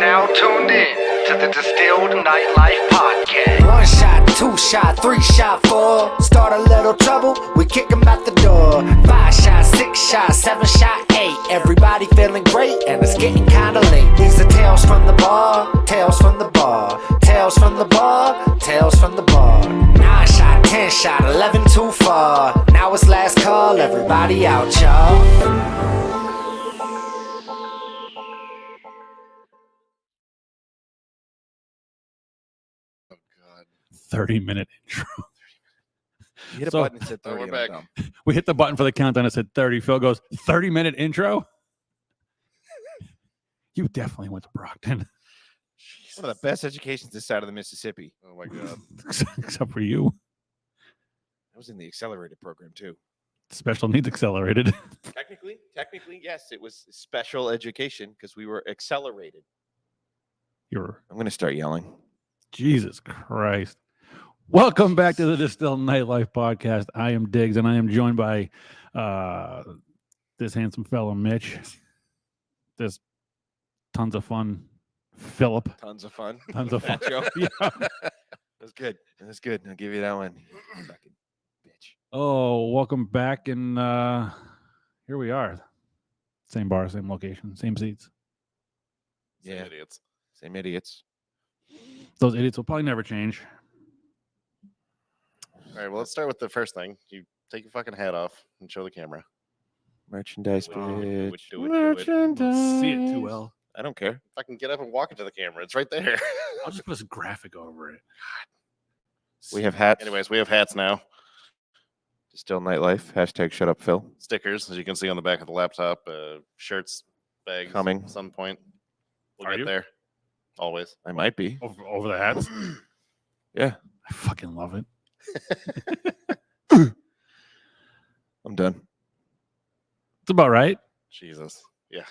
now tuned in to the Distilled Nightlife Podcast. 1 shot, 2 shot, 3 shot, 4. Start a little trouble, we kick 'em out the door. 5 shot, 6 shot, 7 shot, 8. Everybody feeling great and it's getting kinda late. These are tales from the bar, tales from the bar, tales from the bar, tales from the bar. 9 shot, 10 shot, 11 too far. Now it's last call, everybody out, y'all. 30-minute intro. You hit a button and said 30. we're back. We hit the button for the countdown. It said 30. Phil goes, 30-minute intro? You definitely went to Brockton. One of the best educations this side of the Mississippi. Oh my god. Except for you. I was in the accelerated program too. Special needs accelerated. Technically, yes, it was special education because we were accelerated. I'm going to start yelling. Jesus Christ. Welcome back to the Distilled Nightlife Podcast. I am Diggs, and I am joined by this handsome fellow, Mitch. This tons of fun, Philip. Tons of fun. Tons of fun. Joe. Yeah. That's good. That's good. I'll give you that one. Fucking bitch. Oh, welcome back, and here we are. Same bar, same location, same seats. Yeah. Idiots. Same idiots. Those idiots will probably never change. All right, well, let's start with the first thing. You take your fucking hat off and show the camera. Merchandise, Do it, bitch. do it, do it. Don't see it too well. I don't care. Fucking get up and walk into the camera. It's right there. I'll just put this graphic over it. We have hats. Anyways, we have hats now. Distilled Nightlife. Hashtag shut up, Phil. Stickers, as you can see on the back of the laptop. Shirts, bags. Coming. At some point. We'll Are get you? there. Always. I might be. Over the hats. Yeah. I fucking love it. I'm done. It's about right. Jesus. Yeah.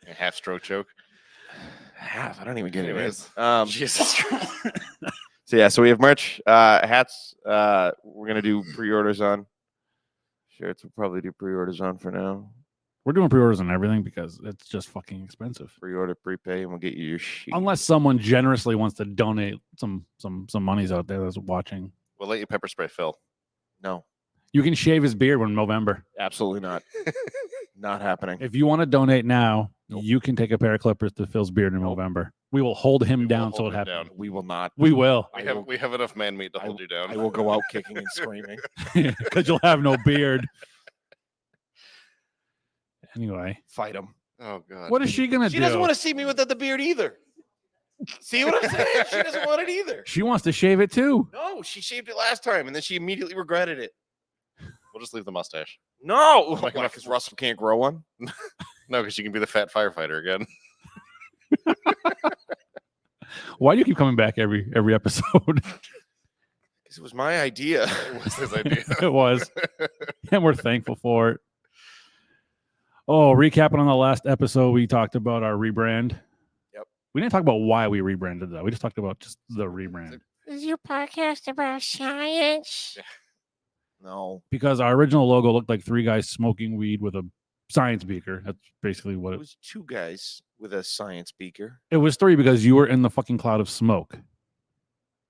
A half stroke choke. Half. I don't even get Anyways. it. Jesus. So we have merch, hats. We're gonna do pre-orders on. Shirts. We'll probably do pre-orders on for now. We're doing pre-orders on everything because it's just fucking expensive. Pre-order, prepay, and we'll get you your sheet. Unless someone generously wants to donate some monies out there that's watching. We'll let you pepper spray Phil. No, You can shave his beard when November. absolutely not. Not happening. If you want to donate now, Nope. you can take a pair of clippers to Phil's beard in Nope. November. We will hold him We will down so hold it him happens. down. We will not. We will, We have enough man meat to hold you down. I will go out kicking and screaming. because you'll have no beard. Anyway, Fight him. Oh god. what is she gonna She do? doesn't want to see me without the beard either. See what I'm saying? She doesn't want it either. She wants to shave it too. No, she shaved it last time, and then she immediately regretted it. We'll just leave the mustache. No, Like enough- because Russell can't grow one. No, because you can be the fat firefighter again. Why do you keep coming back every episode? Because it was my idea. It was his idea. It was, and we're thankful for it. Oh, recapping on the last episode, we talked about our rebrand. Yep. We didn't talk about why we rebranded though. We just talked about just the rebrand Is your podcast about science? No, because our original logo looked like 3 guys smoking weed with a science beaker. That's basically what it it was. was 2 guys with a science beaker It was 3 because you were in the fucking cloud of smoke.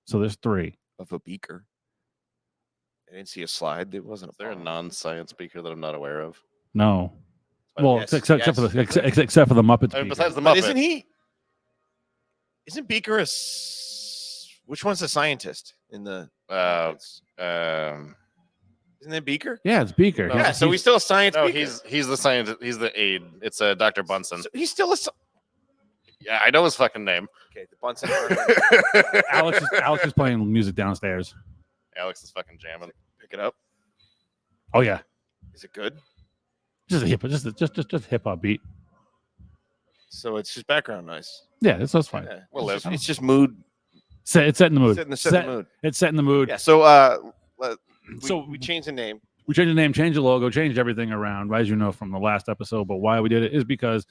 So there's 3. of a beaker. I didn't see a slide. It wasn't. Is there a non-science speaker that I'm not aware of? No. Well, yes, except for yes. except for the Muppets. I mean, beaker. besides the But Muppet. isn't he? Isn't Beaker which one's the scientist in the? Isn't it Beaker? Yeah, it's Beaker. No, Yeah, so he's still a science. No, Beaker. he's the scientist. He's the aide. It's Dr. Bunsen. So he's still a. Yeah, I know his fucking name. Okay, the Bunsen. Alex is playing music downstairs. Alex is fucking jamming. Pick it up. Oh yeah, Is it good? just a hip, just hip hop beat. So it's just background noise. Yeah, that's fine. Yeah, We'll it's live. just, it's just mood. It's setting the mood. Set the mood. It's setting the mood. Yeah. So So- we changed the name. We changed the name, changed the logo, changed everything around, as you know from the last episode. But why we did it is because,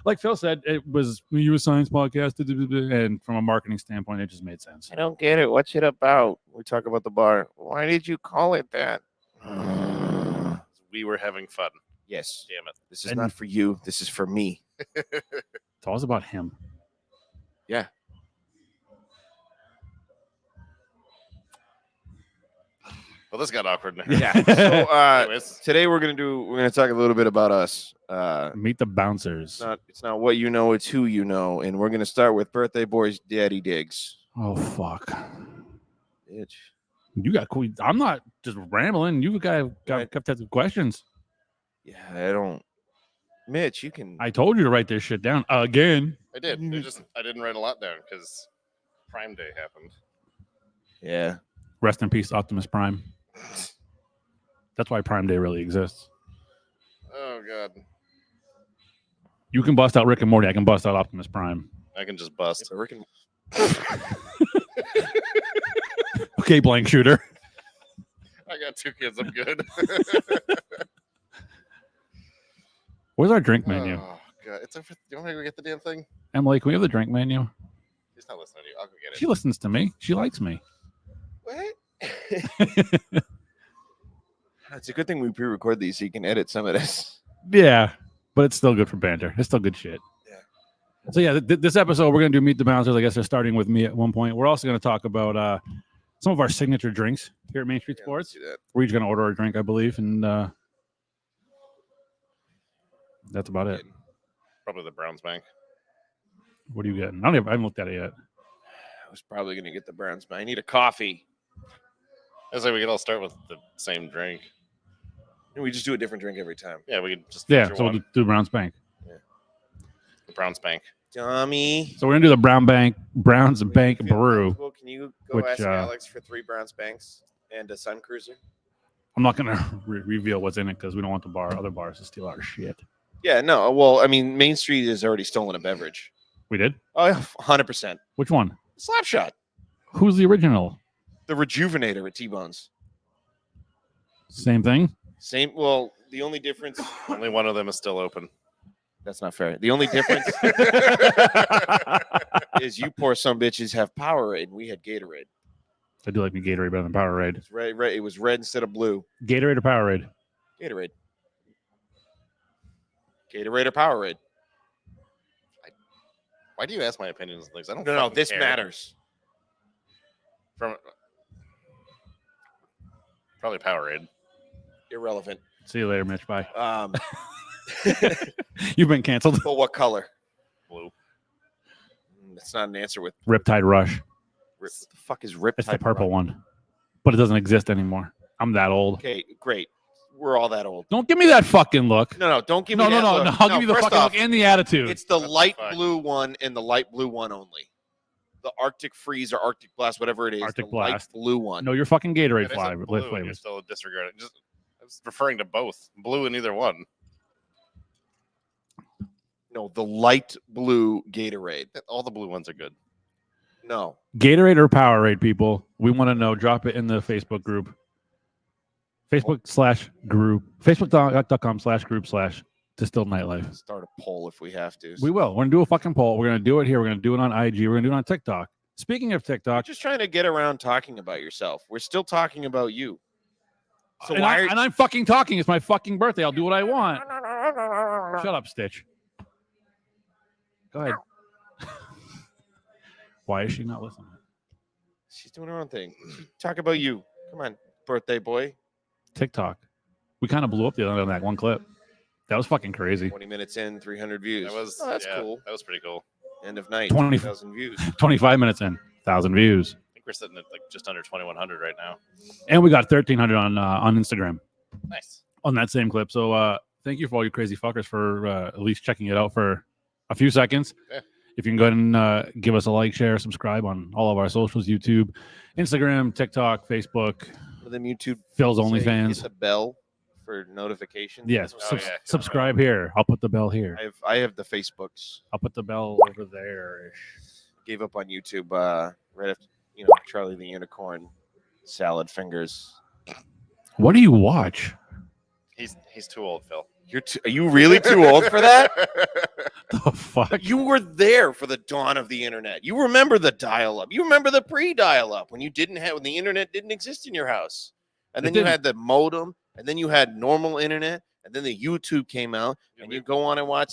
like Phil said, it was you a science podcast, and from a marketing standpoint, it just made sense. I don't get it. What's it about? We talk about the bar. Why did you call it that? We were having fun. Yes. Damn it. This is And- not for you. This is for me. Tell us about him. Yeah. Well, this got awkward now. Yeah. So Anyways, today we're gonna talk a little bit about us. Meet the bouncers. It's not what you know, it's who you know, and we're gonna start with birthday boy's daddy digs. Oh fuck! Bitch. You got cool. I'm not just rambling. You got Right. some questions. Yeah, I don't. Mitch, you can. I told you to write this shit down again. I did. I didn't write a lot down because Prime Day happened. Yeah. Rest in peace, Optimus Prime. That's why Prime Day really exists. Oh God, You can bust out Rick and Morty. I can bust out Optimus Prime. I can just bust. So Rick and Okay, blank shooter. I got 2 kids. I'm good. Where's our drink menu? Oh God, it's over. You want me to go get the damn thing? Emily, can we have the drink menu? He's not listening to you. I'll go get it. She listens to me. She likes me. What? It's a good thing we pre-record these so you can edit some of this. Yeah, but it's still good for banter. It's still good shit. Yeah. So yeah, this episode we're gonna do Meet the Bouncers. I guess they're starting with me at one point. We're also gonna talk about some of our signature drinks here at Main Street Yeah, let's Sports. do that. We're each gonna order a drink, I believe, and that's about it. Probably the Browns Bank. What are you getting? I haven't looked at it yet. I was probably gonna get the Browns, but I need a coffee. I say we could all start with the same drink. And we just do a different drink every time. Yeah, we could just Yeah, feature so we'll one. do Browns Bank. The Browns Bank. Dummy. So we're gonna do the Browns Bank Brew. Well, can you go Which, ask Alex for 3 Browns Banks and a Sun Cruiser? I'm not gonna reveal what's in it because we don't want other bars to steal our shit. Yeah, no. Well, I mean, Main Street has already stolen a beverage. We did? Oh, yeah, 100%. Which one? Slapshot. Who's the original? The Rejuvenator at T-Bones. Same thing. Same. Well, the only difference. Only one of them is still open. That's not fair. The only difference is you poor some bitches have Powerade and we had Gatorade. I do like me Gatorade better than Powerade. It's red. It was red instead of blue. Gatorade or Powerade? Gatorade. Gatorade or Powerade? Why do you ask my opinions on things? I don't. No, fucking this care. matters. From probably Powerade. Irrelevant. See you later, Mitch. Bye. But You've been canceled. what color? Blue. That's not an answer with. Riptide Rush. What the fuck is Riptide? It's the purple one, but it doesn't exist anymore. I'm that old. Okay, great. We're all that old. Don't give me that fucking look. No, don't give No, me no, that no, look. no. I'll give you the first fucking off, look and the attitude. It's the What the light fuck? blue one and the light blue one only. The Arctic Freeze or Arctic Blast, whatever it is. Arctic the Blast. light blue one. No, you're fucking Gatorade It isn't flavor. blue, and you're Flavors. still disregarding. I was referring to both. Blue in either one. No, the light blue Gatorade. All the blue ones are good. No. Gatorade or Powerade, people. We want to know. Drop it in the Facebook group. Facebook.com/group/Distilled Nightlife. Start a poll if we have to. We will. We're gonna do a fucking poll. We're gonna do it here. We're gonna do it on IG. We're gonna do it on TikTok. Speaking of We're TikTok, just trying to get around talking about yourself. We're still talking about you. So and, why are I'm fucking talking. It's my fucking birthday. I'll do what I want. Shut up, Stitch. Go ahead. Why is she not listening? she's doing her own thing? Talk about you. Come on, birthday boy. TikTok. We kind of blew up the other night on that one clip. That was fucking crazy. 20 minutes in, 300 views. That was. Oh, that's yeah, cool. That was pretty cool. End of night, 20,000 20,000 views. 25 minutes in, 1,000 views, I think we're sitting at like just under 2,100 right now. and we got 1,300 on Instagram Nice. on that same clip. So thank you for all you crazy fuckers for at least checking it out for a few seconds. Yeah. If you can go ahead and give us a like, share, subscribe on all of our socials: YouTube, Instagram, TikTok, Facebook, For them YouTube. Phil's say OnlyFans. Hit the bell for notifications. Yes, Oh, yeah. subscribe here. I'll put the bell here. I have the Facebooks. I'll put the bell over there. Gave up on YouTube right after Charlie the Unicorn, Salad Fingers. What do you watch? He's too old, Phil. Are you really too old for that? The fuck? You were there for the dawn of the internet. You remember the dial-up. You remember the pre-dial-up when the internet didn't exist in your house. And then you had the modem, and then you had normal internet, and then the YouTube came out, and you go on and watch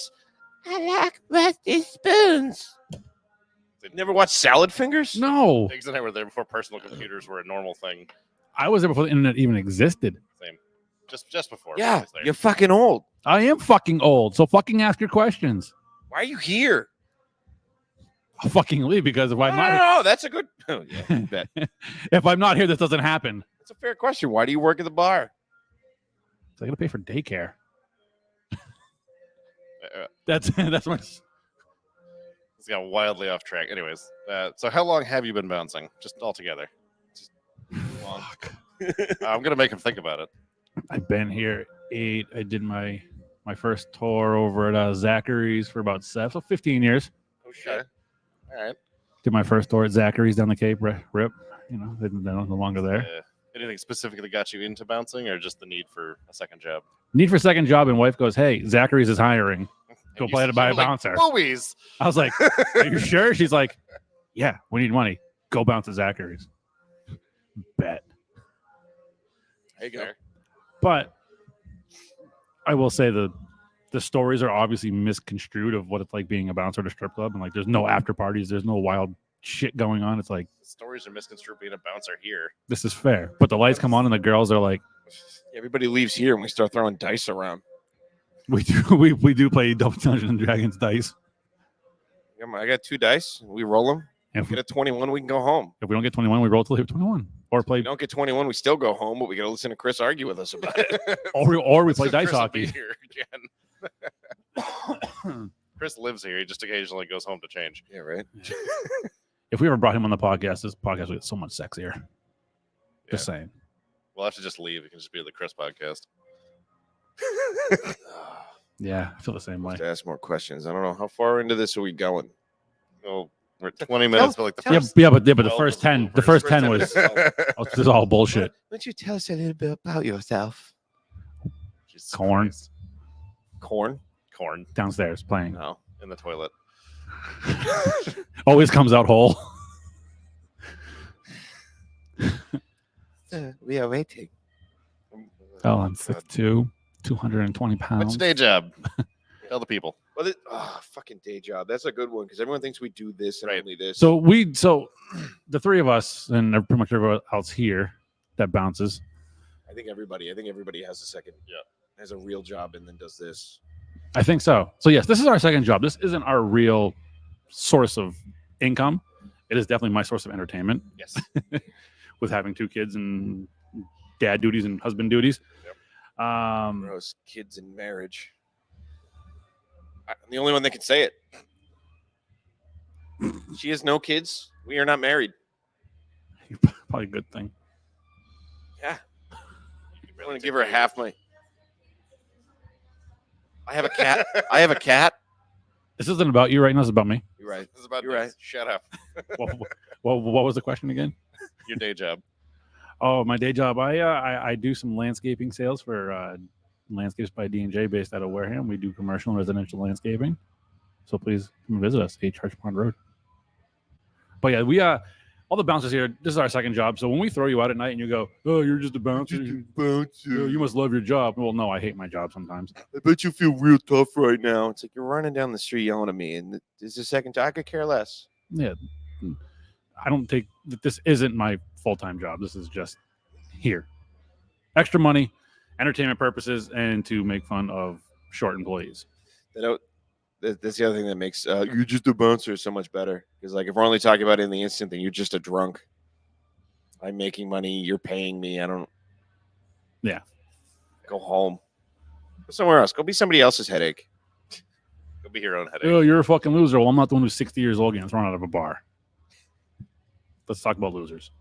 I like rusty spoons. Never watched Salad Fingers? No, Diggs and I were there before personal computers were a normal thing. I was there before the internet even existed. Same. Just before. I Yeah, was there. you're fucking old. I am fucking old, so fucking ask your questions. Why are you here? I'll fucking leave because if I'm not No, that's a good. Oh, yeah, bet. if I'm not here, this doesn't happen. That's a fair question. Why do you work at the bar? So I gotta pay for daycare. Uh, That's my. It's got wildly off track. Anyways, so how long have you been bouncing? Just all together? Just long. I'm gonna make him think about it. I've been here 8. I did my first tour over at Zachary's for about 7, so 15 years. Okay. All right. Did my first tour at Zachary's down the Cape. Rip. You know, they're no longer there. Anything specific that got you into bouncing, or just the need for a second job? Need for a second job, and wife goes, "Hey, Zachary's is hiring. Go And play you- to buy a you're like, bouncer." Louise. I was like, "Are you sure?" She's like, "Yeah, we need money. Go bounce at Zachary's." Bet. There you go. Fair. But I will say the stories are obviously misconstrued of what it's like being a bouncer at a strip club, and like there's no after parties, there's no wild shit going on. It's like Stories are misconstrued being a bouncer here. this is fair, but the lights come on and the girls are like, Everybody leaves here and we start throwing dice around. we do play Dungeons and Dragons dice. I got 2 dice. We roll them. And If we get a 21, we can go home. if we don't get 21, we roll till we hit 21, or play If we don't get 21, we still go home, but we got to listen to Chris argue with us about it. or we play So dice Chris will be hockey. here again. Chris lives here. He just occasionally goes home to change. Yeah, right. If we ever brought him on the podcast, this podcast would get so much sexier. Just saying. We'll have to just leave. It can just be the Chris podcast. Yeah, I feel the same way. To ask more questions. I don't know. How far into this are we going? Well, we're at 20 minutes, but like the Yeah, first. but the 12 first was 10, the bloopers. first 10 was this is all bullshit. Why don't you tell us a little bit about yourself? Jesus Corn. Christ. Corn? Corn Downstairs playing. No. in the toilet. Always comes out whole. We are waiting. Oh, I'm 6'2", 220 What's pounds. your day job? Tell the people. Well, fucking day job. That's a good one because everyone thinks we do this and Right. only this. So the 3 of us and pretty much everyone else here that bounces. I think everybody has a second. Yeah. Has a real job and then does this. I think so. So yes, this is our second job. This isn't our real source of income. It is definitely my source of entertainment Yes. with having 2 kids and dad duties and husband duties. Gross. Kids in marriage. I'm the only one that can say it. She has no kids. We are not married. Probably a good thing. Yeah. I want to give her half my. I have a cat. I have a cat. This isn't about you right now. It's about me. You're right. This is about You're this. right. Shut up. what was the question again? Your day job. Oh, my day job. I do some landscaping sales for Landscapes by D&J based out of Wareham. We do commercial and residential landscaping. So please come visit us, 8 Church Pond Road. But yeah, we all the bouncers here, this is our second job. So when we throw you out at night and you go, "Oh, you're just a bouncer. You must love your job." Well, no, I hate my job sometimes. I bet you feel real tough right now. It's like you're running down the street yelling at me, and this is the second time. I could care less. Yeah. I don't take this isn't my full-time job. This is just here. Extra money, entertainment purposes, and to make fun of short employees. That's the other thing that makes you're just a bouncer so much better. Because like if we're only talking about it in the instant, then you're just a drunk. I'm making money. You're paying me. I don't. Yeah. Go home. Go somewhere else. Go be somebody else's headache. You'll be your own headache. Oh, you're a fucking loser. Well, I'm not the one who's 60 years old getting thrown out of a bar. Let's talk about losers.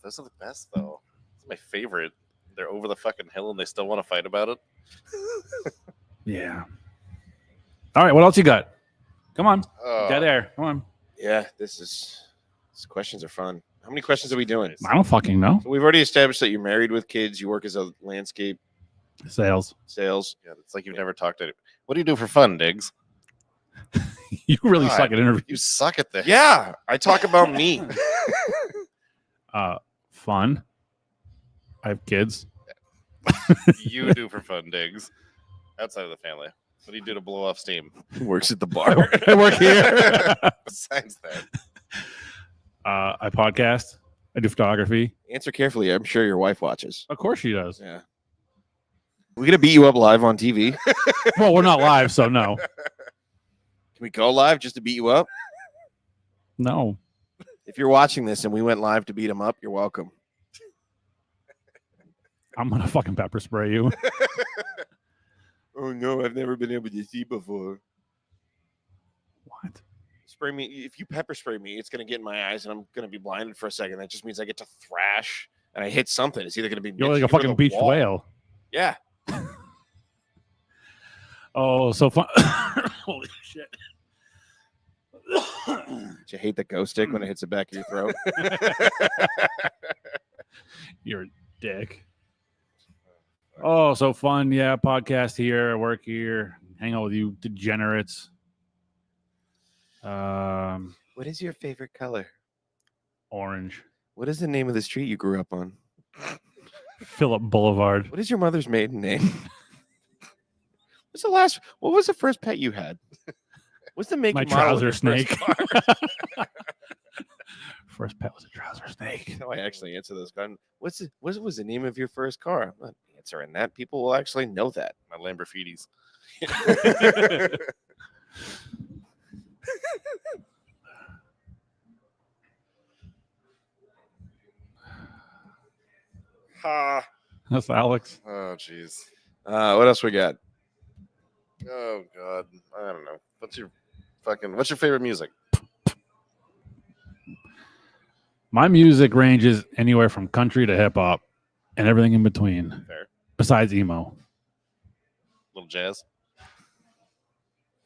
Those are the best, though. It's my favorite. They're over the fucking hill and they still want to fight about it. Yeah. All right, what else you got? Come on. Oh, Dead air. Come on. Yeah, these questions are fun. How many questions are we doing? I don't fucking know. So we've already established that you're married with kids. You work as a landscape Sales. sales. Yeah, it's like you've never talked to. What do you do for fun, Diggs? You really God. suck at interviews. You suck at this. Yeah, I talk about me. Fun. I have kids. You do for fun, Diggs. Outside of the family. What do you do to blow off steam? He works at the bar. I work here. Besides that, I podcast. I do photography. Answer carefully. I'm sure your wife watches. Of course she does. Yeah. We gonna beat you up live on TV? Well, we're not live, so no. Can we go live just to beat you up? No. If you're watching this and we went live to beat him up, you're welcome. I'm going to fucking pepper spray you. Oh, no, I've never been able to see before. What? Spray me. If you pepper spray me, it's going to get in my eyes and I'm going to be blinded for a second. That just means I get to thrash and I hit something. It's either going to be You're like a fucking beached whale. Yeah. Oh, so fun. Holy shit. Did you hate the ghost stick when it hits the back of your throat? You're a dick. Oh, so fun. Yeah, podcast here. I work here. Hang out with you degenerates. What is your favorite color? Orange. What is the name of the street you grew up on? Phillip Boulevard. What is your mother's maiden name? What was the first pet you had? What's the make My and model of trouser your first snake. car? First pet was a trouser snake. That's how I actually answer those questions. What was the name of your first car? I'm not answering that. People will actually know that. my Lamborghinis. Ha. That's Alex. Oh, jeez. What else we got? Oh, God. I don't know. What's your favorite music? My music ranges anywhere from country to hip hop and everything in between. Fair. Besides emo. Little jazz?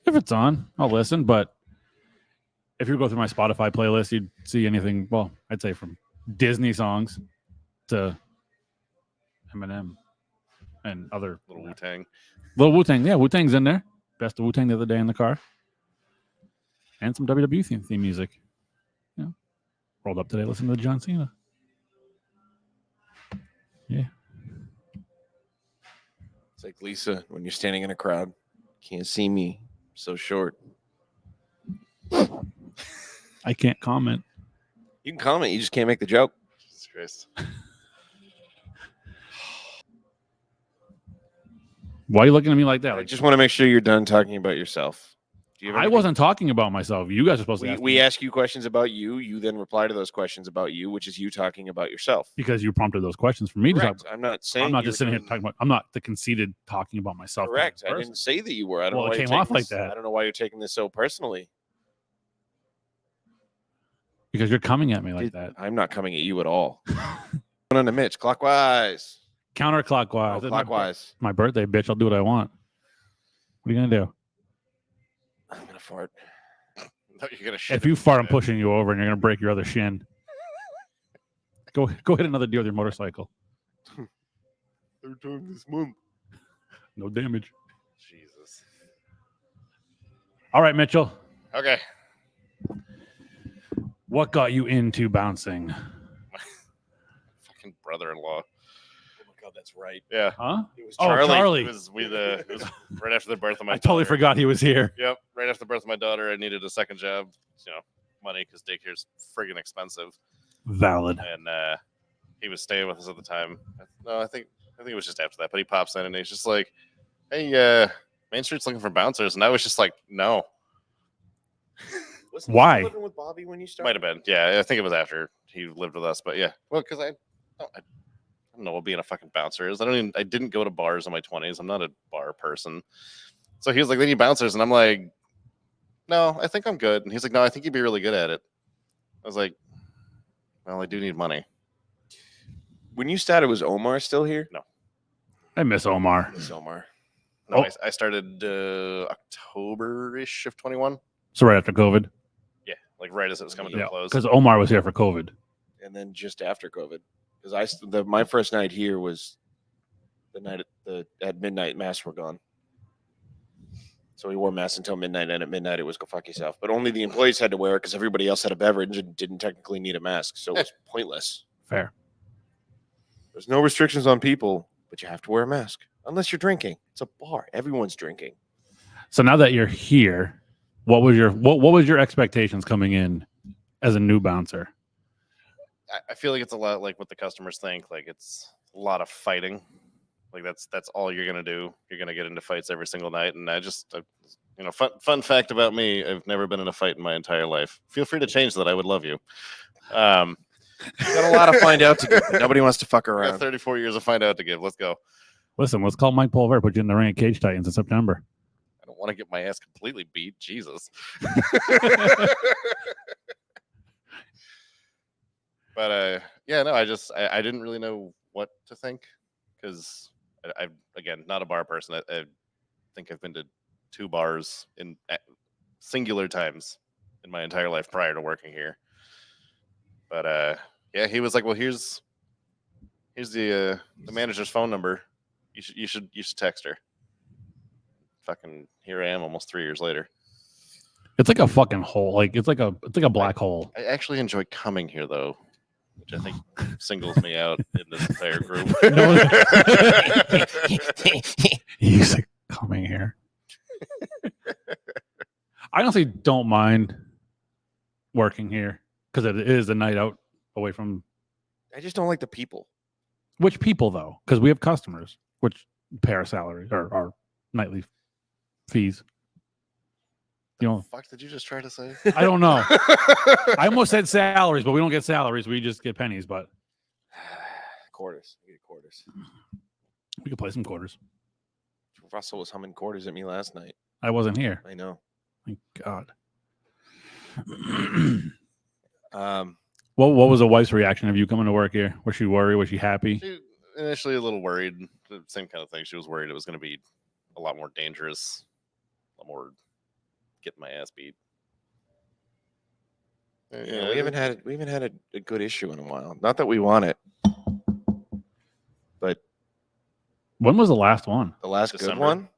If it's on, I'll listen. But if you go through my Spotify playlist, you'd see anything, well, I'd say from Disney songs to Eminem and other Little Wu-Tang? Little Wu-Tang. Yeah, Wu-Tang's in there. Best of Wu-Tang the other day in the car. And some WWE theme music. Yeah. Rolled up today, listening to John Cena. Yeah. It's like Lisa when you're standing in a crowd. Can't see me. So short. I can't comment. You can comment. You just can't make the joke. Jesus Christ. Why are you looking at me like that? I Like, just want to make sure you're done talking about yourself. Do you have I anything? wasn't talking about myself. You guys are supposed to ask We me ask you questions about you. You then reply to those questions about you, which is you talking about yourself. because you prompted those questions for me to talk Correct. about. I'm not saying I'm not you just were sitting here doing- talking about. I'm not the conceited talking about myself. Correct. as a I person. didn't say that you were. I don't Well, know it why you're came off taking like this- that. I don't know why you're taking this so personally. Because you're coming at me like Dude, that. I'm not coming at you at all. Going on to Mitch, clockwise. Counterclockwise. Oh, It's clockwise. My birthday, bitch. I'll do what I want. What are you gonna do? I'm gonna fart. No, you're gonna shit. If you fart, I'm pushing you over, and you're gonna break your other shin. Go hit another deer with your motorcycle. Third time this month. No damage. Jesus. All right, Mitchell. Okay. What got you into bouncing? Fucking brother-in-law. Oh my god, that's right. Yeah. Huh? It was Oh, Charlie. Charlie. It was right after the birth of my I totally daughter. forgot he was here. Yep. Right after the birth of my daughter, I needed a second job. Money because daycare's friggin' expensive. Valid. And he was staying with us at the time. No, I think it was just after that. But he pops in and he's just like, "Hey, Main Street's looking for bouncers," and I was just like, "No." Wasn't Why? he living with Bobby when you started? Might have been. Yeah, I think it was after he lived with us. But yeah, well, because I don't know what being a fucking bouncer is. I didn't go to bars in my 20s. I'm not a bar person. So he was like, "They need bouncers," and I'm like, "No, I think I'm good." And he's like, "No, I think you'd be really good at it." I was like, "Well, I do need money." When you started, was Omar still here? I miss Omar. It's Omar. No, Oh. I started October-ish of 21. So right after COVID. Yeah, like right as it was coming to Yeah, a close. because Omar was here for COVID. And then just after COVID, because my first night here was the night at midnight. Masks were gone, so we wore masks until midnight. And at midnight, it was go fuck yourself. But only the employees had to wear it because everybody else had a beverage and didn't technically need a mask, so it was pointless. Fair. There's no restrictions on people, but you have to wear a mask unless you're drinking. It's a bar. Everyone's drinking. So now that you're here, what was your expectations coming in as a new bouncer? I feel like it's a lot like what the customers think. Like it's a lot of fighting. Like that's all you're gonna do. You're gonna get into fights every single night. And fun fact about me: I've never been in a fight in my entire life. Feel free to change that. I would love you. Got a lot of find out to give. Nobody wants to fuck I around. have 34 years of find out to give. Let's go. Listen, let's call Mike Pulver, put you in the ring at Cage Titans in September. I don't want to get my ass completely beat. Jesus. But I didn't really know what to think because I again not a bar person. I think I've been to 2 bars in singular times in my entire life prior to working here. But he was like, well, here's the manager's phone number. You should text her. Fucking here I am almost 3 years later. It's like a fucking hole. Like it's like a black hole. I actually enjoy coming here though, which I think singles me out in this entire group. He's like coming here. I honestly don't mind working here because it is a night out away from. I just don't like the people. Which people though? Because we have customers which pay our salaries or our nightly fees. You know, Fuck did you just try to say? I don't know. I almost said salaries, but we don't get salaries. We just get pennies. But Quarters. We get quarters. we could play some quarters. Russell was humming quarters at me last night. I wasn't here. I know. Thank God. Um, What was the wife's reaction of you coming to work here? Was she worried? Was she happy? She initially a little worried. The same kind of thing. She was worried it was going to be a lot more dangerous, a lot more getting my ass beat. yeah, we haven't had a good issue in a while. Not that we want it, but When was the last one? the last good December. one,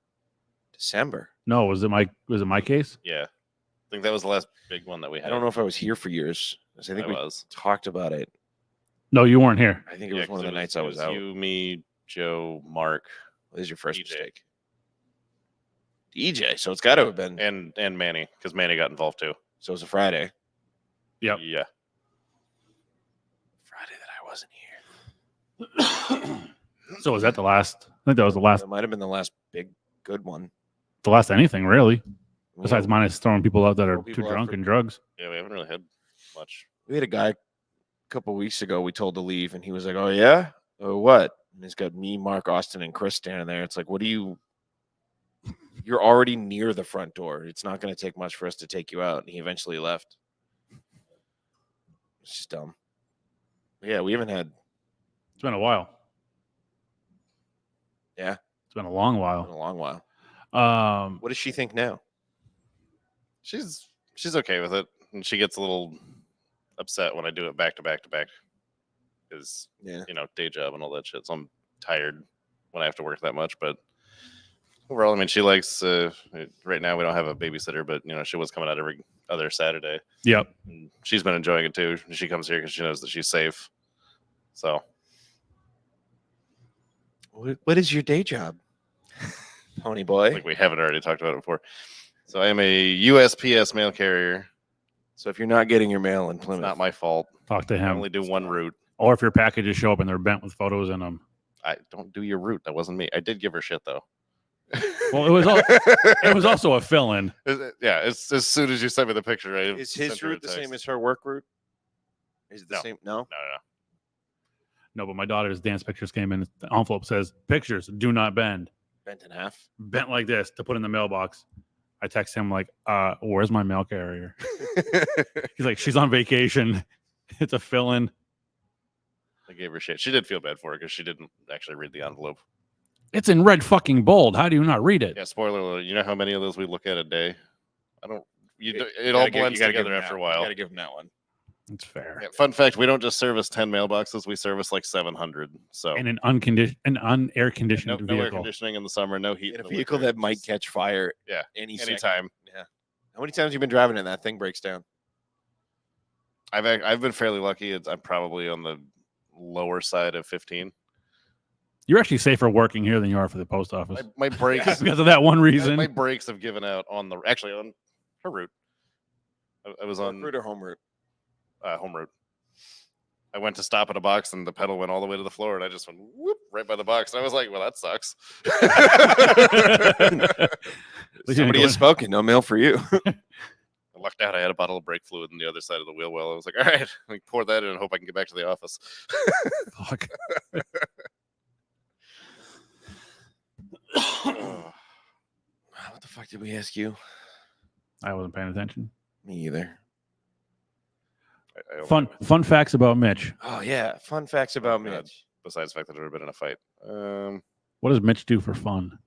December. No, was it my case? Yeah, I think that was the last big one that we had. I don't know if I was here for years. 'Cause I think we was. talked about it. No, you weren't here. I think it was one of the nights I was out. You, me, Joe, Mark, What is your first DJ. mistake? DJ. So it's got to have been. and Manny, because Manny got involved too. So it was a Friday. Yep. Yeah. Friday that I wasn't here. So was that the last? I think that was the last. That might have been the last big good one. The last anything really, We besides had- minus throwing people out that are Throw too people out drunk for- and drugs. Yeah, we haven't really had much. we had a guy a couple weeks ago we told to leave, and he was like, "Oh yeah, oh what?" And he's got me, Mark, Austin, and Chris standing there. It's like, what do you? You're already near the front door. It's not going to take much for us to take you out. And he eventually left. It's just dumb. Yeah, we haven't had. It's been a while. Yeah. It's been a long In a while. long while. Um, What does she think now? She's okay with it, and she gets a little upset when I do it back to back to back, because Yeah. day job and all that shit. So I'm tired when I have to work that much. But overall, I mean, she likes. Right now, we don't have a babysitter, but she was coming out every other Saturday. yep. And she's been enjoying it too. She comes here because she knows that she's safe. So What is your day job, Pony boy? like we haven't already talked about it before. So I am a USPS mail carrier. So if you're not getting your mail in It's Plymouth, not my fault. Talk to I him. only do one route. Or if your packages show up and they're bent with photos in them. I don't do your route. That wasn't me. I did give her shit though. Well, it was also a fill-in. Yeah, as soon as you sent me the picture, I is sent his her a route the same text. as her work route? Is it the No. same? No. No. No, but my daughter's dance pictures came in. The envelope says, "Pictures do not bend." Bent in half. Bent like this to put in the mailbox. I text him like, "Where's my mail carrier?" He's like, "She's on vacation. It's a fill-in." I gave her shit. She did feel bad for it because she didn't actually read the envelope. It's in red fucking bold. How do you not read it? Yeah, spoiler alert. You know how many of those we look at a day? I don't. It You all gotta give- blends you gotta give together him after a that. while. You got to give him that one. It's fair. Yeah, fun fact: we don't just service 10 mailboxes; we service like 700. So And an unair no, conditioned no air vehicle. conditioning in the summer, no heat. In a the vehicle winter, that might just catch fire. Yeah, Anytime. anytime. Yeah. How many times have you been driving and that thing breaks down? I've been fairly lucky. I'm probably on the lower side of 15. You're actually safer working here than you are for the post office. My brakes Because of that one reason. my brakes have given out on her route. I was on route or home route. Home route. I went to stop at a box and the pedal went all the way to the floor and I just went whoop right by the box and I was like, well, that sucks. Somebody has spoken. No mail for you. I lucked out. I had a bottle of brake fluid on the other side of the wheel well. I was like, all right, let me pour that in and hope I can get back to the office. Fuck. What the fuck did we ask you? I wasn't paying attention. Me either. I Fun facts about Mitch. Oh yeah, fun facts about God. Mitch. Besides the fact that I've never been in a fight. What does Mitch do for fun?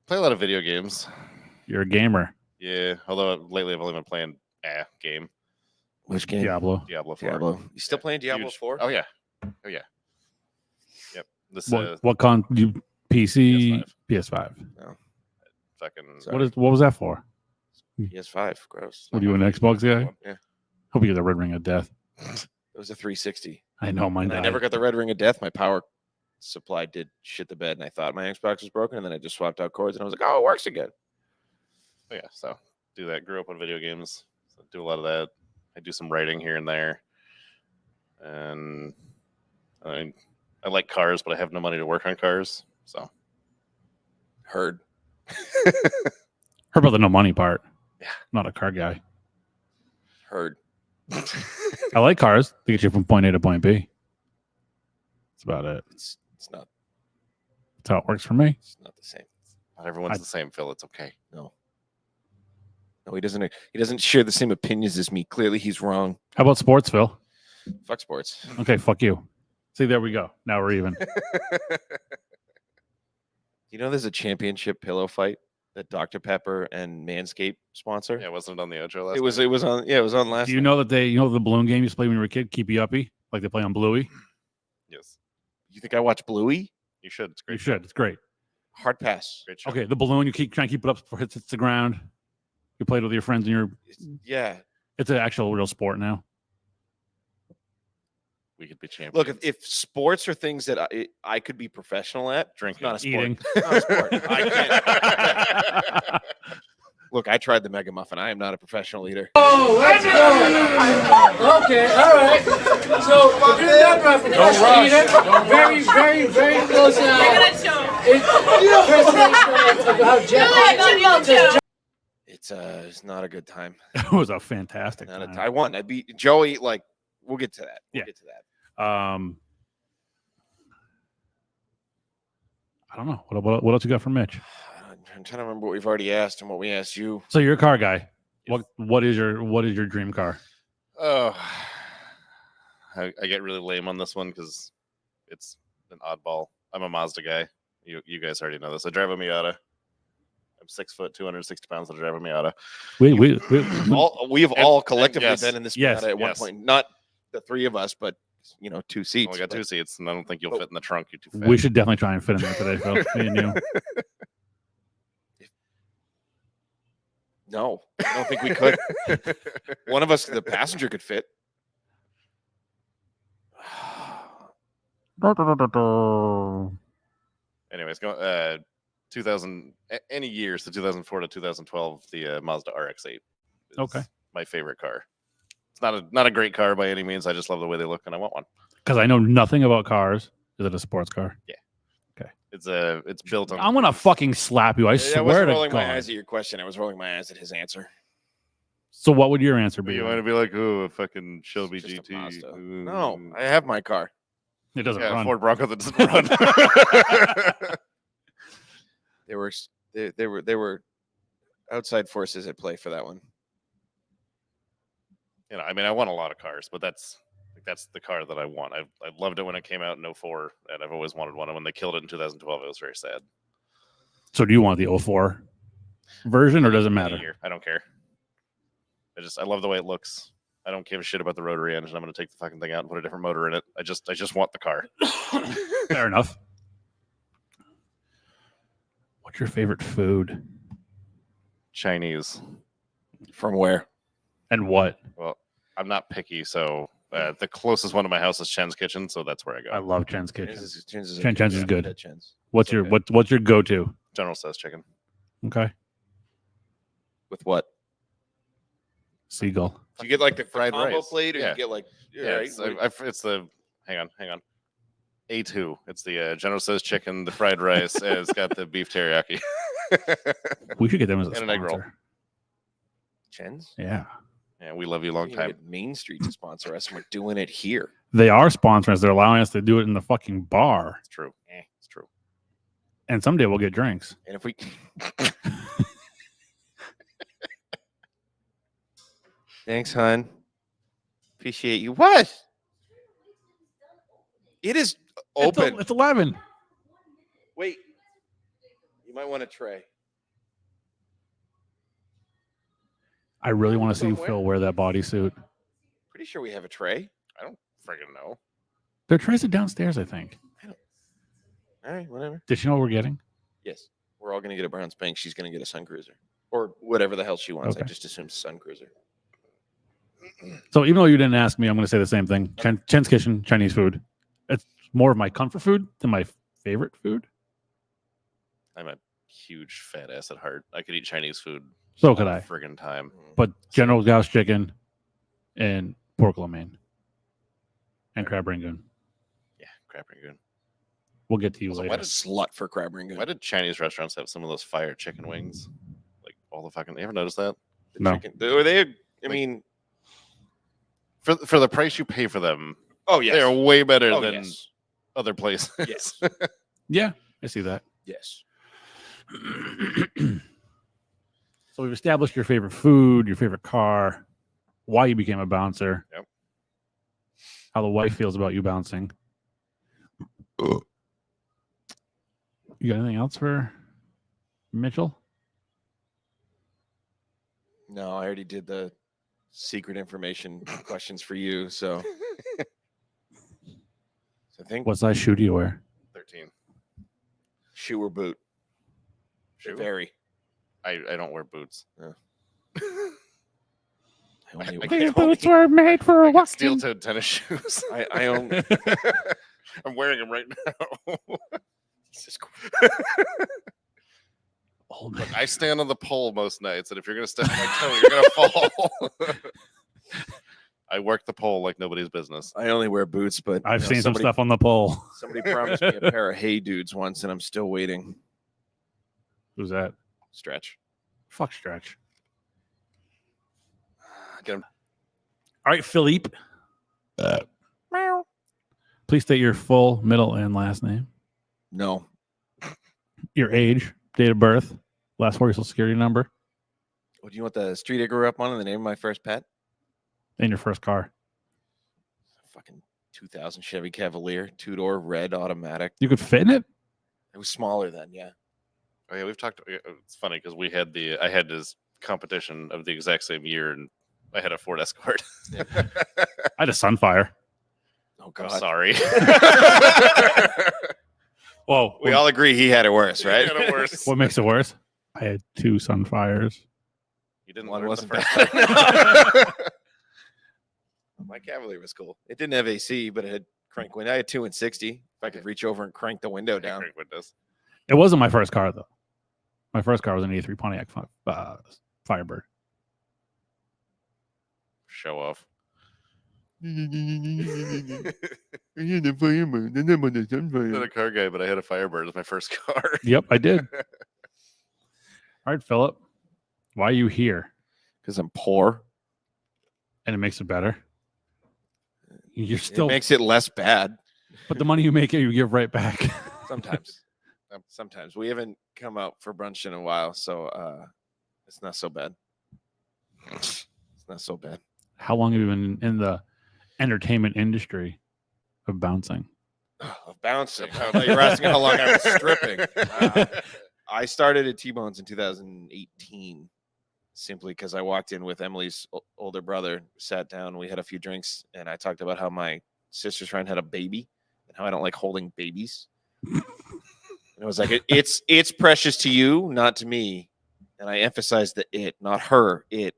Play a lot of video games. You're a gamer. Yeah, although lately I've only been playing game. Which game? Diablo. Diablo 4. Diablo. You still playing Diablo Huge. 4? Oh yeah. Yep. This What con? You PC? PS5. fucking Sorry. What was that for? PS5. Gross. What are you, an Xbox guy? Yeah. Hope you get the red ring of death. It was a 360. I know mine And I died. never got the red ring of death. My power supply did shit the bed, and I thought my Xbox was broken, and then I just swapped out cords, and I was like, oh, it works again. yeah. So do that. Grew up on video games. So do a lot of that. I do some writing here and there. And I like cars, but I have no money to work on cars. So Heard. Heard about the no money part. Yeah. Not a car guy. Heard. I like cars. They get you from point A to point B. That's about it. It's not. That's how it works for me. It's not the same. not everyone's the same, Phil. It's okay. No, he doesn't. He doesn't share the same opinions as me. Clearly, he's wrong. How about sports, Phil? Fuck sports. Okay, fuck you. See, there we go. Now we're even. You know, there's a championship pillow fight that Dr. Pepper and Manscaped sponsor. Yeah, wasn't it on the Ocho last It was night? on. Yeah, it was on last. Do you know that the balloon game you used to play when you were a kid, Keep You Uppy, like they play on Bluey? Yes. You think I watch Bluey? You should. It's great. You should. It's great. Hard pass. Great show. Okay, the balloon, you keep trying to keep it up before it hits the ground. You played with your friends and Yeah. it's an actual real sport now. We could be champions. Look, if sports are things that I could be professional at, Drinking. not a sport. Eating. Not a sport. I can't. Look, I tried the Mega Muffin. I am not a professional eater. Oh, let's go. Okay, all right. So, if you're not a professional eater, very, very, very close. It's not a good time. It was a fantastic Not a time. I won. I beat Joey. Like, we'll get to that. We'll Yeah. get to that. I don't know. What else you got for Mitch? I'm trying to remember what we've already asked and what we asked you. So you're a car guy. What is your dream car? Oh, I get really lame on this one because it's an oddball. I'm a Mazda guy. You guys already know this. I drive a Miata. I'm 6 foot, 260 pounds. I drive a Miata. We've all collectively yes. been in this Yes. Miata at one Yes. point. Not the three of us, but 2 seats. Only got 2 seats, and I don't think you'll fit in the trunk. You're too fat. We should definitely try and fit in there today, Phil. Me and you. No, I don't think we could. One of us, the passenger, could fit. Anyways, go 2000 any years to 2004 to 2012. The Mazda RX-8. Is Okay. my favorite car. It's not a great car by any means. I just love the way they look, and I want one. Because I know nothing about cars. Is it a sports car? It's built on. I'm gonna fucking slap you. I I swear wasn't to rolling my eyes God. at your question. I was rolling my eyes at his answer. So what would your answer be? You want to be like, oh, a fucking Shelby Just a GT? Mazda. Ooh. No, I have my car. It doesn't Yeah, run. Ford Bronco that doesn't run. There were outside forces at play for that one. I mean, I want a lot of cars, but that's the car that I want. I loved it when it came out in 2004, and I've always wanted one. And when they killed it in 2012, it was very sad. So do you want the 04 version, or does it Any matter? year, I don't care. I love the way it looks. I don't give a shit about the rotary engine. I'm going to take the fucking thing out and put a different motor in it. I just want the car. Fair enough. What's your favorite food Chinese. From where? and what? Well, I'm not picky, so The closest one to my house is Chen's Kitchen, so that's where I go. I love Chen's Kitchen. Chen's is Chen's is good. Chen's. What's So your good. what's your go-to? General Tso's chicken. Okay, With what? seagull. Do you get like the fried combo rice. plate, or Yeah. you get like It's the hang on. A2. It's the General Tso's chicken, the fried rice, and it's got the beef teriyaki. We should get them as a And an egg roll. sponsor. Chen's? Yeah, Yeah, we love you long We gotta time. get Main Street to sponsor us, and we're doing it here. they are sponsoring us. They're allowing us to do it in the fucking bar, It's true. It's true. and someday we'll get drinks. And if we Thanks, hon. Appreciate you. What? It is open. It's 11. Wait. You might want a tray. I really want to see Somewhere? Phil wear that bodysuit. Pretty sure we have a tray. I don't friggin' know. Their trays are downstairs, I think. All right, whatever. Did you know what we're getting? Yes. We're all going to get a brown spank. She's going to get a Sun Cruiser. Or whatever the hell she wants. I Okay. just assumed Sun Cruiser. So even though you didn't ask me, I'm going to say the same thing. Chen's Kitchen, Chinese food. It's more of my comfort food than my favorite food. I'm a huge fat ass at heart. I could eat Chinese food. So all could the I. Friggin' time. But General Gauss chicken and pork lo mein and crab rangoon. Yeah, crab rangoon. We'll get to you Also, later. why What a slut for crab rangoon. Why did Chinese restaurants have some of those fire chicken wings? Like all the fucking. You ever noticed that? The No. chicken- Or they, I Like- mean, For the price you pay for them, oh, yes. they're way better Oh, than yes. other places. Yes. Yeah, I see that. Yes. So we've established your favorite food, your favorite car, why you became a bouncer. Yep. How the wife feels about you bouncing. You got anything else for Mitchell? No, I already did the secret information questions for you. So, I think What size shoe do you wear? 13. shoe or boot. They Shoe? vary. I don't wear boots. I I only, can't- boots were made for I got steel-toed tennis shoes. I own. I'm wearing them right now. Jesus Christ. Old man. Look, I stand on the pole most nights, and if you're gonna step on my toe, you're gonna fall. I work the pole like nobody's business. I only wear boots, but I've you know, seen some somebody- stuff on the pole. Somebody promised me a pair of Hey Dudes once, and I'm still waiting. Who's that? Stretch. Fuck Stretch. Get 'em. All right, Philippe. Please state your full middle and last name, No. your age, date of birth, last 4 social security number, What do you want the street I grew up on and the name of my first pet? and your first car. Fucking 2000 Chevy Cavalier, 2-door, red, automatic. You could fit in it? It was smaller then, yeah. Oh yeah, we've talked. It's funny because I had this competition of the exact same year, and I had a Ford Escort. I had a Sunfire. Oh, I'm God. sorry. Whoa. We all agree he had it worse, right? Had it worse. What makes it worse? I had 2 Sunfires. You didn't One learn wasn't the bad. first time. My Cavalier was cool. It didn't have AC, but it had crank window. I had 2 and 60. If I could reach over and crank the window down. Crank windows. It wasn't my first car, though. My first car was an E3 Pontiac Firebird. Show off. You're the fireman. The name of the I'm not a car guy, but I had a Firebird as my first car. Yep, I did. All right, Philip. Why are you here? Because I'm poor. And it makes it better. You're still, It makes it less bad. but the money you make, you give right back. Sometimes. Sometimes. We haven't come out for brunch in a while, so it's not so bad. It's not so bad. How long have you been in the entertainment industry of bouncing? Of bouncing. I thought you were asking how long I was stripping. I started at T-Bones in 2018 simply because I walked in with Emily's older brother, sat down, we had a few drinks, and I talked about how my sister's friend had a baby and how I don't like holding babies. And I was like, it's precious to you, not to me. And I emphasized the it, not her, it.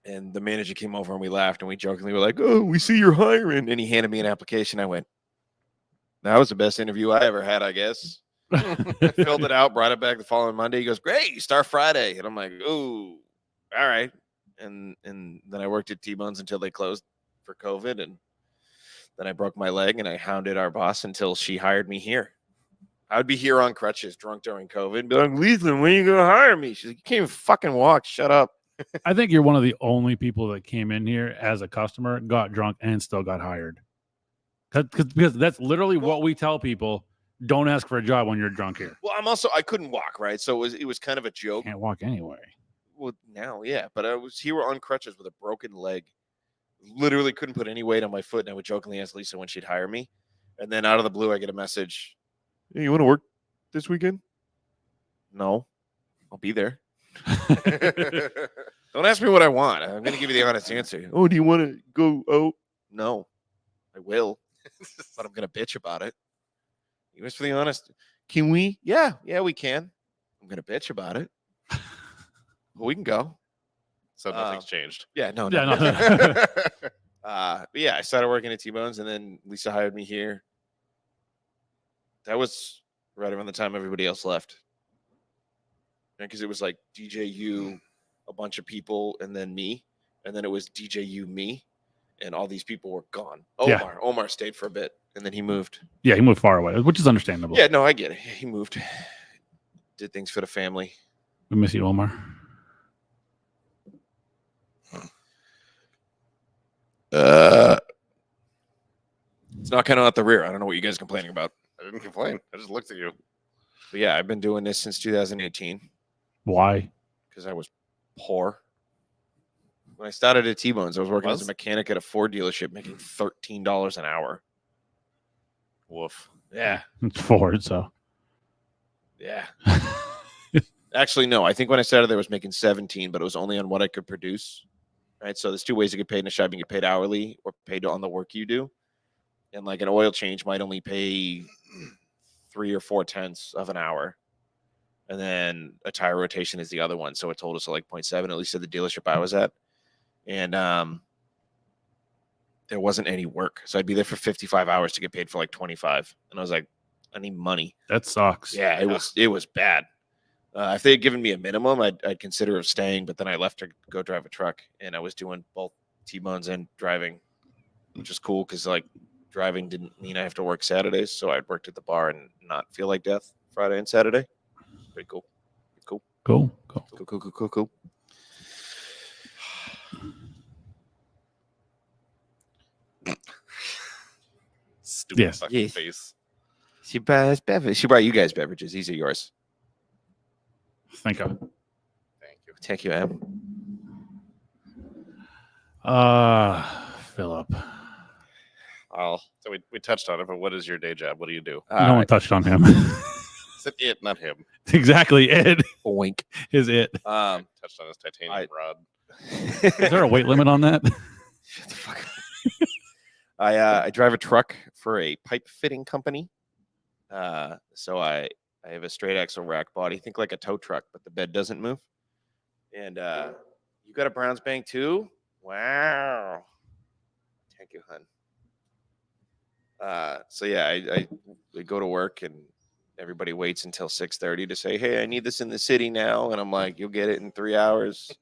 And the manager came over and we laughed and we jokingly were like, "Oh, we see you're hiring." And he handed me an application. I went, "That was the best interview I ever had, I guess." I filled it out, brought it back the following Monday. He goes, "Great, you start Friday." And I'm like, "Ooh, all right." And then I worked at T-Bones until they closed for COVID. And then I broke my leg and I hounded our boss until she hired me here. I would be here on crutches, drunk during COVID, and be like, "Leland, when are you going to hire me?" She's like, "You can't even fucking walk. Shut up." I think you're one of the only people that came in here as a customer, got drunk, and still got hired. Because that's literally what we tell people. Don't ask for a job when you're drunk here. Well, I couldn't walk, right? So it was kind of a joke. Can't walk anyway. Well, now, yeah, but I was here on crutches with a broken leg. Literally couldn't put any weight on my foot, and I would jokingly ask Lisa when she'd hire me. And then out of the blue, I get a message, "Hey, you want to work this weekend?" "No, I'll be there." Don't ask me what I want. I'm going to give you the honest answer. "Oh, do you want to go out?" "No, I will, but I'm going to bitch about it." You asked for the honest. "Can we?" Yeah, we can. I'm going to bitch about it. But we can go. So nothing's changed. Yeah, no. Yeah, But yeah, I started working at T-Bones, and then Lisa hired me here. That was right around the time everybody else left. Because it was like DJU, a bunch of people, and then me. And then it was DJU, me, and all these people were gone. Omar stayed for a bit, and then he moved. Yeah, he moved far away, which is understandable. Yeah, no, I get it. He moved. Did things for the family. We miss you, Omar. It's not kind of out the rear. I don't know what you guys are complaining about. I didn't complain. I just looked at you. But yeah, I've been doing this since 2018 Why? because I was poor. When I started at T-Bones, I was working as a mechanic at a Ford dealership, making $13 an hour. Woof. Yeah, It's Ford, so. yeah. Actually, no. I think when I started there, I was making 17, but it was only on what I could produce. Right. So there's two ways to get paid in a shop. You get paid hourly or paid on the work you do. And like an oil change might only pay 3 or 4 tenths of an hour. And then a tire rotation is the other one. So it told us like 0.7, at least at the dealership I was at. And there wasn't any work. So I'd be there for 55 hours to get paid for like 25. And I was like, I need money. That sucks. Yeah, it was bad. If they had given me a minimum, I'd consider staying, but then I left to go drive a truck, and I was doing both T-Bones and driving, which is cool because like driving didn't mean I have to work Saturdays, so I'd worked at the bar and not feel like death Friday and Saturday. Pretty cool. Cool. Cool. Stupid Yes. fucking face. She brought you guys beverages. These are yours. Think of. Thank you. Thank you, Em. Philip. So we touched on it, but what is your day job? What do you do? No one touched on him. Is it not him? Exactly. It Wink. is it. Touched on his titanium rod. Is there a weight limit on that? Shut the fuck up. I drive a truck for a pipe fitting company. So I have a straight axle rack body. Think like a tow truck, but the bed doesn't move. And you got a Browns bank too? Wow. Thank you, hun. So yeah, I go to work and everybody waits until 6:30 to say, "Hey, I need this in the city now." And I'm like, "You'll get it in 3 hours."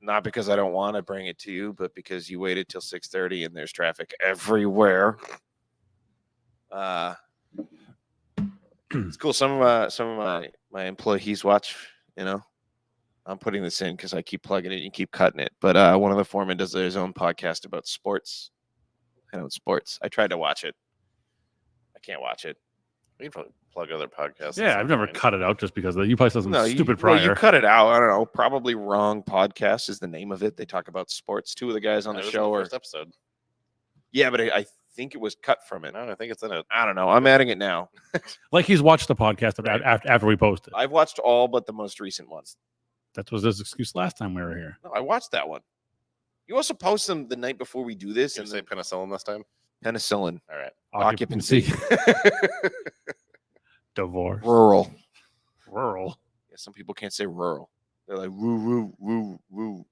Not because I don't want to bring it to you, but because you waited till 6:30 and there's traffic everywhere. It's cool. Some of my employees watch, I'm putting this in because I keep plugging it and keep cutting it. But one of the foremen does his own podcast about sports. Sports. I tried to watch it. I can't watch it. We can probably plug other podcasts. Yeah, I've never cut it out just because you probably said some stupid Well, prior. you cut it out. I don't know. Probably Wrong Podcast is the name of it. They talk about sports. Two of the guys on the show are first episode. Yeah, but I think it was cut from it. No, I think it's in it. I don't know. I'm adding it now. Like he's watched the podcast after we posted. I've watched all but the most recent ones. That was his excuse last time we were here. No, I watched that one. You also post them the night before we do this. Did And you say penicillin this time? penicillin. All right. Occupancy. Divorce. Rural. Rural. Yeah, some people can't say rural. They're like woo woo woo woo.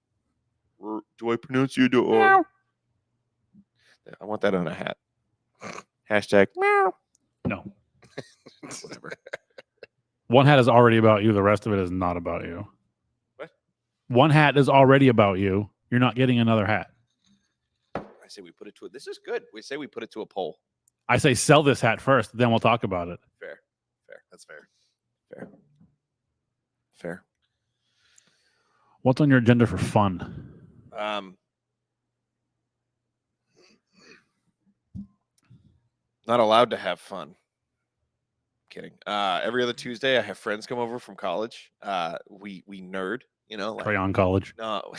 Do I pronounce you or? I want that on a hat. Hashtag meow. No. Whatever. One hat is already about you. The rest of it is not about you. What? One hat is already about you. You're not getting another hat. I say we put it to this is good. We say we put it to a poll. I say sell this hat first, then we'll talk about it. Fair. That's fair. Fair. What's on your agenda for fun? Not allowed to have fun. Kidding. Every other Tuesday, I have friends come over from college. We nerd, like Crayon College. no,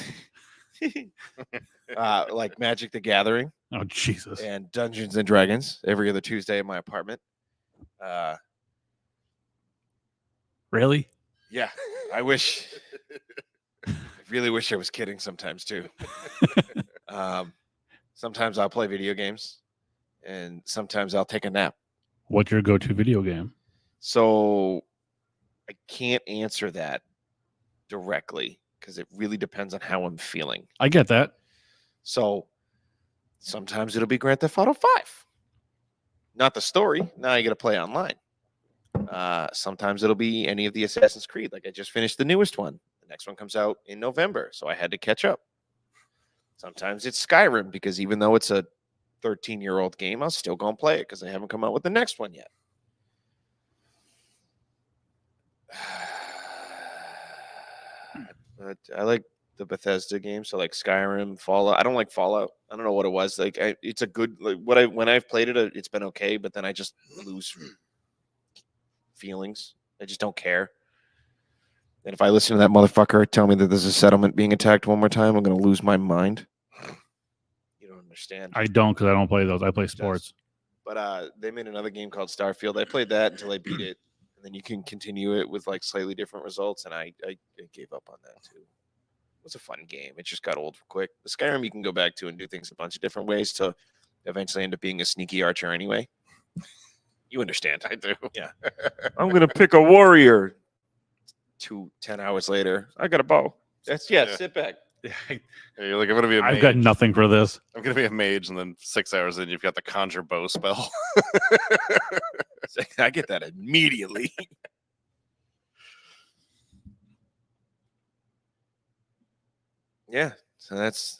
like Magic the Gathering Oh, Jesus. and Dungeons and Dragons every other Tuesday in my apartment. Really? Yeah, I wish. I really wish I was kidding sometimes too. Sometimes I'll play video games, and sometimes I'll take a nap. What's your go-to video game? So I can't answer that directly because it really depends on how I'm feeling. I get that. So sometimes it'll be Grand Theft Auto 5. Not the story. Now you got to play online. Sometimes it'll be any of the Assassin's Creed. Like I just finished the newest one. The next one comes out in November, so I had to catch up. Sometimes it's Skyrim because even though it's a 13-year-old game, I'll still go and play it because they haven't come out with the next one yet. But I like the Bethesda games, so like Skyrim, Fallout. I don't like Fallout. I don't know what it was. Like it's a good when I've played it, it's been okay, but then I just lose feelings. I just don't care. And if I listen to that motherfucker tell me that there's a settlement being attacked one more time, I'm gonna lose my mind. You don't understand. I don't because I don't play those. I play sports. But they made another game called Starfield. I played that until I beat it. And then you can continue it with like slightly different results. And I gave up on that too. It was a fun game. It just got old quick. The Skyrim you can go back to and do things a bunch of different ways to eventually end up being a sneaky archer anyway. You understand. I do. Yeah. I'm going to pick a warrior. 10 hours later, I got a bow. Sit back. You're like, I'm gonna be a mage. I've got nothing for this. I'm gonna be a mage, and then 6 hours in, you've got the conjure bow spell. I get that immediately. Yeah. So that's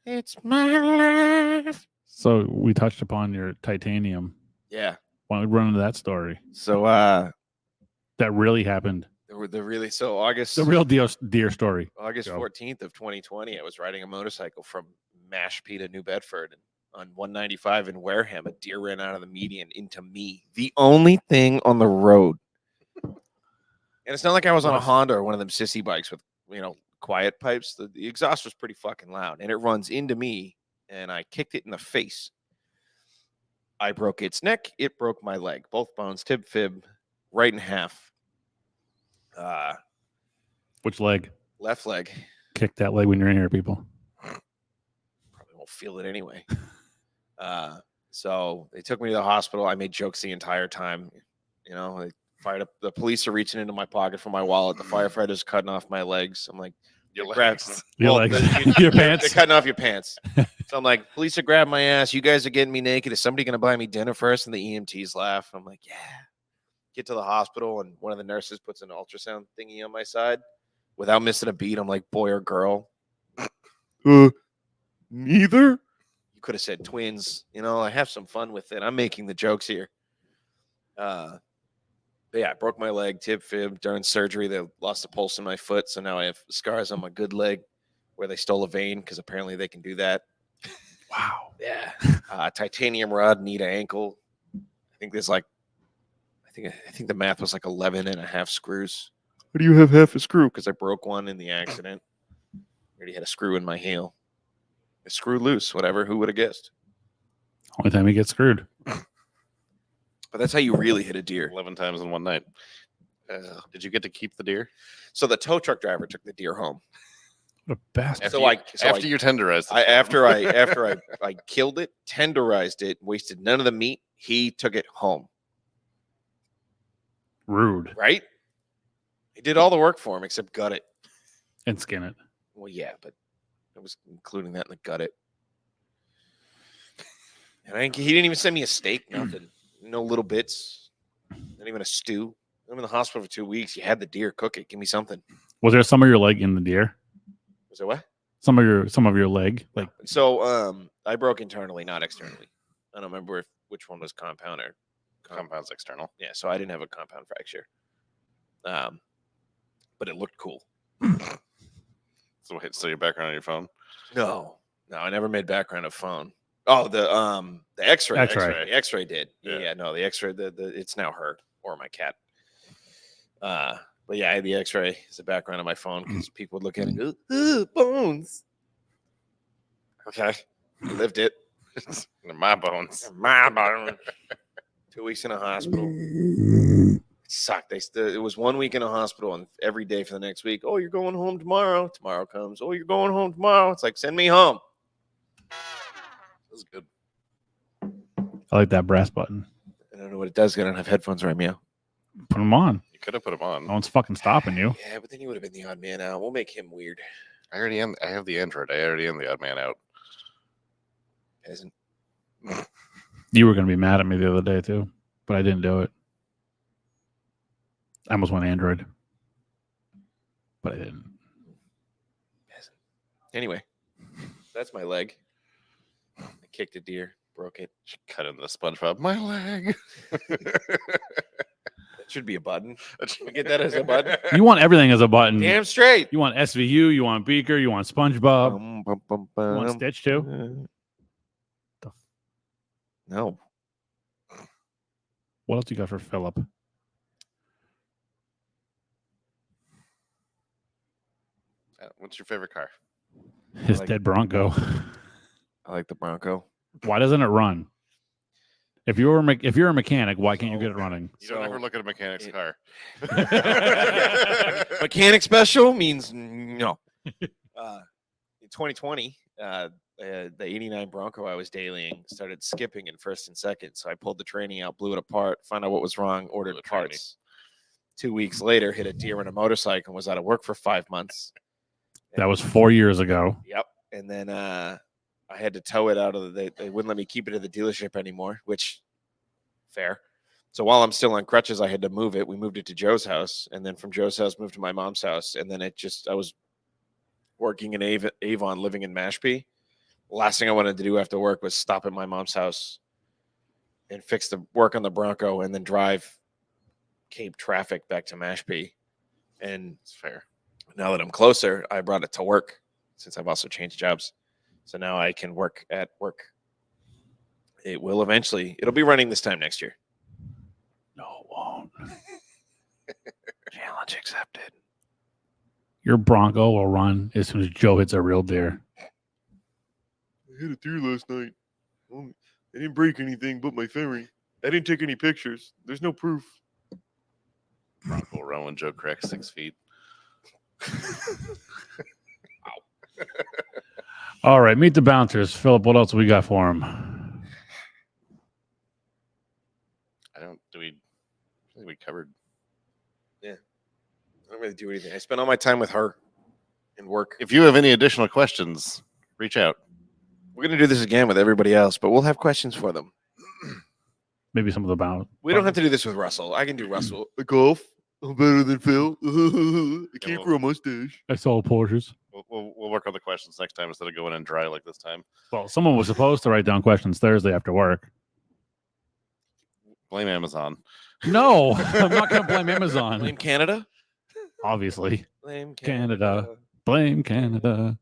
it's my life. So we touched upon your titanium. Yeah. Why don't we run into that story? So That really happened. August The real deer story. August Go. 14th of 2020, I was riding a motorcycle from Mashpee to New Bedford, and on 195 in Wareham, a deer ran out of the median into me, the only thing on the road. And it's not like I was on a Honda or one of them sissy bikes with quiet pipes. The exhaust was pretty fucking loud, and it runs into me, and I kicked it in the face. I broke its neck. It broke my leg, both bones, tib, fib, right in half. Which leg? Left leg. Kick that leg when you're in here, people. Probably won't feel it anyway. So they took me to the hospital. I made jokes the entire time. They fired up. The police are reaching into my pocket for my wallet. The firefighters cutting off my legs. I'm like, Your legs. Your legs. Your pants. They're cutting off your pants. So I'm like, police are grabbing my ass. You guys are getting me naked. Is somebody going to buy me dinner first? And the EMTs laugh. I'm like, yeah. Get to the hospital, and one of the nurses puts an ultrasound thingy on my side. Without missing a beat, I'm like, boy or girl? Neither. You could have said twins. I have some fun with it. I'm making the jokes here. But yeah, I broke my leg, tib, fib. During surgery, they lost a pulse in my foot, so now I have scars on my good leg where they stole a vein because apparently they can do that. Wow. Yeah. Titanium rod, knee to ankle. I think there's I think the math was like 11 and a half screws. Why do you have half a screw? Because I broke one in the accident. I already had a screw in my heel. A screw loose, whatever. Who would have guessed? Only time you get screwed. But that's how you really hit a deer. 11 times in one night. Did you get to keep the deer? So the tow truck driver took the deer home. What a bastard. After you tenderized it. After I killed it, tenderized it, wasted none of the meat, he took it home. Rude. Right? He did all the work for him except gut it. And skin it. Well, yeah, but I was including that in the gutted. And he didn't even send me a steak, nothing. No little bits. Not even a stew. I'm in the hospital for 2 weeks. You had the deer, cook it. Give me something. Was there some of your leg in the deer? Was there what? Some of your leg, like So I broke internally, not externally. I don't remember which one was compound or Compound's external. yeah. So I didn't have a compound fracture. But it looked cool. So wait, so your background on your phone? No, I never made background of phone. Oh, the X-ray. X-ray. The X-ray did. Yeah. Yeah, no, the X-ray. The it's now her or my cat. But yeah, I had the X-ray as a background on my phone because people would look at it and go, "Ooh, bones." Okay, I lived it. They're my bones. My bone. 2 weeks in a hospital. It sucked. It was 1 week in a hospital, and every day for the next week. Oh, you're going home tomorrow. Tomorrow comes. Oh, you're going home tomorrow. It's like, send me home. That's good. I like that brass button. I don't know what it does. I don't have headphones right now. Put them on. You could have put them on. No one's fucking stopping you. Yeah, but then you would have been the odd man out. We'll make him weird. I already am. I have the Android. I already am the odd man out. Peasant. You were gonna be mad at me the other day too, but I didn't do it. I almost went Android, but I didn't. Peasant. Anyway, that's my leg. I kicked a deer, broke it. Cut in the SpongeBob. My leg. That should be a button. We get that as a button. You want everything as a button. Damn straight. You want SVU, you want Beaker, you want SpongeBob, you want Stitch too. No. What else you got for Philip? What's your favorite car? His like- dead Bronco. I like the Bronco. Why doesn't it run? If you're a mechanic, why can't you get it running? You don't ever look at a mechanic's car. Mechanic special means no. In 2020, the 89 Bronco I was dailying started skipping in first and second. So I pulled the training out, blew it apart, found out what was wrong, ordered parts. 2 weeks later, hit a deer on a motorcycle and was out of work for 5 months. That was 4 years ago. Yep. And then I had to tow it out of they wouldn't let me keep it at the dealership anymore, which fair. So while I'm still on crutches, I had to move it. We moved it to Joe's house, and then from Joe's house moved to my mom's house. And then I was working in Avon, living in Mashpee. Last thing I wanted to do after work was stop at my mom's house and fix the work on the Bronco and then drive Cape traffic back to Mashpee. And It's fair. now that I'm closer, I brought it to work since I've also changed jobs. So now I can work at work. It will eventually. It'll be running this time next year. No, it won't. Challenge accepted. Your Bronco will run as soon as Joe hits a real deer. I hit a deer last night. I didn't break anything but my ferry. I didn't take any pictures. There's no proof. Bronco run when Joe cracks 6 feet. All right, meet the bouncers. Philip, what else we got for him? I think we covered. I don't really do anything. I spend all my time with her and work. If you have any additional questions, reach out. We're going to do this again with everybody else, but we'll have questions for them. Maybe some of the bounce. We don't have to do this with Russell. I can do Russell. Golf. I'm better than Phil. I can't grow a mustache. I saw Porsches. We'll work on the questions next time instead of going in dry like this time. Well, someone was supposed to write down questions Thursday after work. Blame Amazon. No, I'm not going to blame Amazon. Blame Canada? Obviously. Blame Canada. Blame Canada.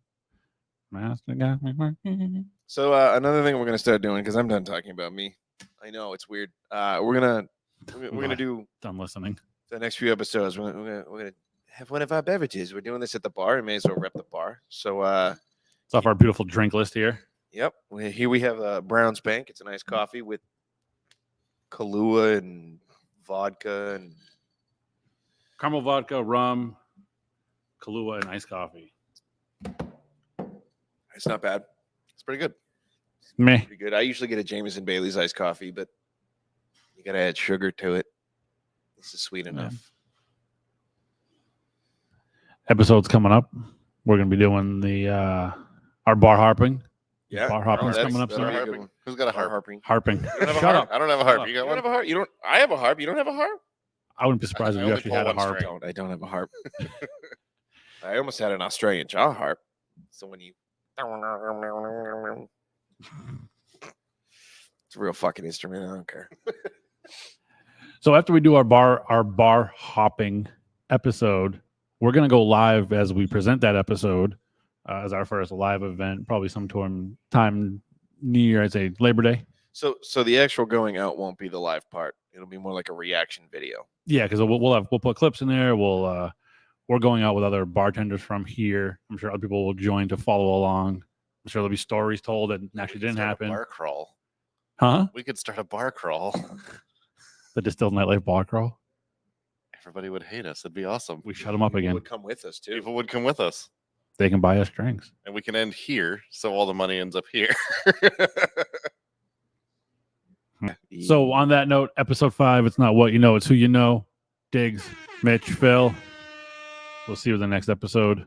Master got me working. So another thing we're going to start doing, because I'm done talking about me. I know, it's weird. We're gonna do Done listening. the next few episodes. We're gonna have one of our beverages. We're doing this at the bar. We may as well rep the bar. So It's off our beautiful drink list here. yep. Here we have Brown's Bank. It's a nice coffee with Kahlua and vodka and Caramel vodka, rum, Kahlua, and iced coffee. it's not bad. It's pretty good. Meh. Pretty good. I usually get a Jameson Bailey's iced coffee, but you gotta add sugar to it. This is sweet enough. Episodes coming up. We're going to be doing the Our bar harping. Yeah, Bar hopping's that's- coming up that'll soon. be a good Harping? one. Who's got a Bar harp? harping. Harping. You don't have a Shut harp? up. I don't have a harp. You You got don't one? have a harp. You don't. I have a harp. You don't have a harp. I wouldn't be surprised I if you only actually pull had a one harp. string. I don't have a harp. I almost had an Australian jaw harp. So when you, it's a real fucking instrument. I don't care. So after we do our bar hopping episode, we're gonna go live as we present that episode as our first live event, probably sometime near, I'd say Labor Day. So the actual going out won't be the live part. It'll be more like a reaction video. Yeah, because we'll put clips in there. We're going out with other bartenders from here. I'm sure other people will join to follow along. I'm sure there'll be stories told that actually didn't happen. Bar crawl. Huh? We could start a bar crawl. The Distilled Nightlife bar crawl. Everybody would hate us. It'd be awesome. We shut them up People again. would come with us too. People would come with us, They can buy us drinks. and we can end here, so all the money ends up here. So on that note, episode 5, it's not what you know, it's who you know. Diggs, Mitch, Phil. We'll see you in the next episode.